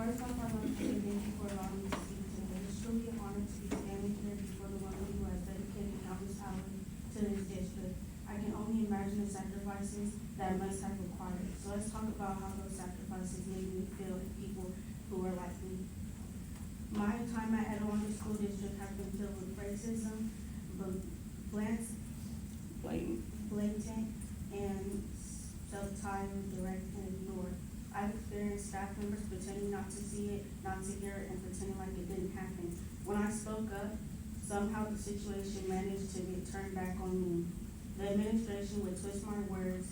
First off, I'd like to say thank you for allowing me to speak today. It's truly an honor to be standing here before the woman who has dedicated countless hours to this district. I can only imagine the sacrifices that must have required. So let's talk about how those sacrifices made me feel and people who were like me. My time at Etiwanda School District has been filled with racism, blatant, and subtitled, direct, and ignored. I've experienced staff members pretending not to see it, not to hear it, and pretending like it didn't happen. When I spoke up, somehow the situation managed to get turned back on me. The administration would twist my words,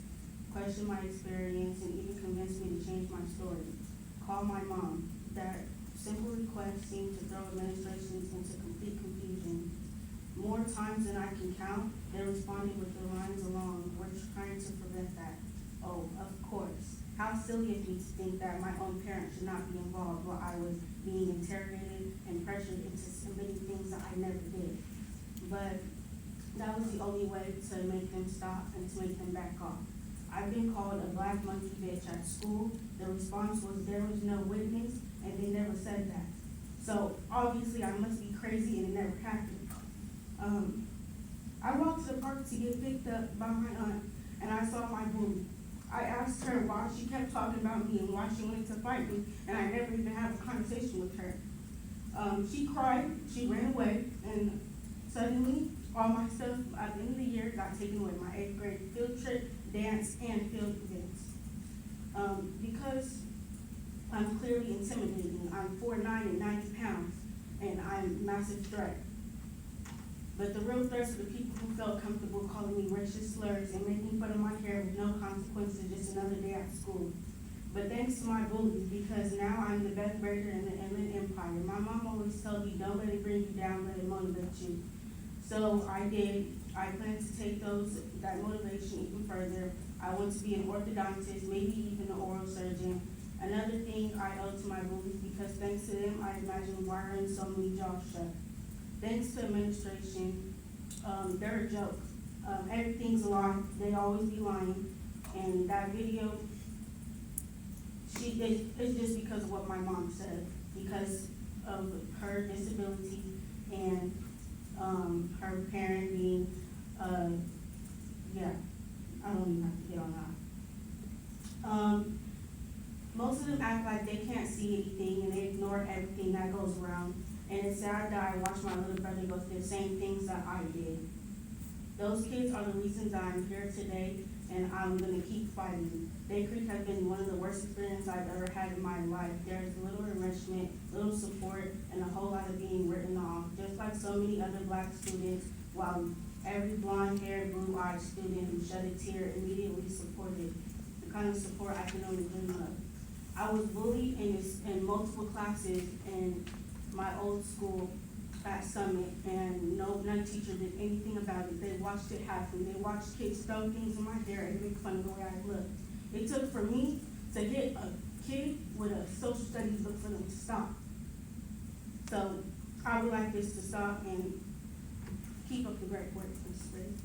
question my experience, and even convince me to change my story. Call my mom. That simple request seemed to throw administrations into complete confusion. More times than I can count, they responded with the lines along, "We're trying to prevent that." Oh, of course. How silly of me to think that my own parents should not be involved while I was being interrogated and pressured into submitting things that I never did. But that was the only way to make them stop and to make them back off. I've been called a black monkey bitch at school. The response was there was no witness, and they never said that. So obviously I must be crazy and it never happened. I walked to the park to get picked up by my aunt, and I saw my bully. I asked her why she kept talking about me and why she wanted to fight me, and I never even had a conversation with her. She cried, she ran away, and suddenly all my stuff at the end of the year got taken away. My 8th grade field trip, dance, and field events. Because I'm clearly intimidating. I'm 4'9" and 90 pounds, and I'm a massive threat. But the real threats are the people who felt comfortable calling me racist slurs and making fun of my hair with no consequences, just another day at school. But thanks to my bullies, because now I'm the best breaker in the Inland Empire. My mom always told me, don't let it bring you down, let it motivate you. So I did. I plan to take that motivation even further. I want to be an orthodontist, maybe even an oral surgeon. Another thing I owe to my bullies, because thanks to them, I imagine wiring so many jobs shut. Thanks to administration, they're a joke. Everything's a lie. They always be lying. And that video, it's just because of what my mom said, because of her disability and her parent being, I don't even have to get on that. Most of them act like they can't see anything and they ignore everything that goes around. And it's sad that I watched my little brother go through the same things that I did. Those kids are the reasons I'm here today, and I'm gonna keep fighting. Day Creek has been one of the worst experiences I've ever had in my life. There's little enrichment, little support, and a whole lot of being written off. Just like so many other black students, while every blonde-haired, blue-eyed student who shed a tear immediately supported the kind of support I can only dream of. I was bullied in multiple classes in my old school at Summit, and none teacher did anything about it. They watched it happen. They watched kids throw things in my hair and make fun of the way I looked. It took for me to hit a kid with a social studies book for them to stop. So I would like this to stop and keep up the great work, Ms. Spring.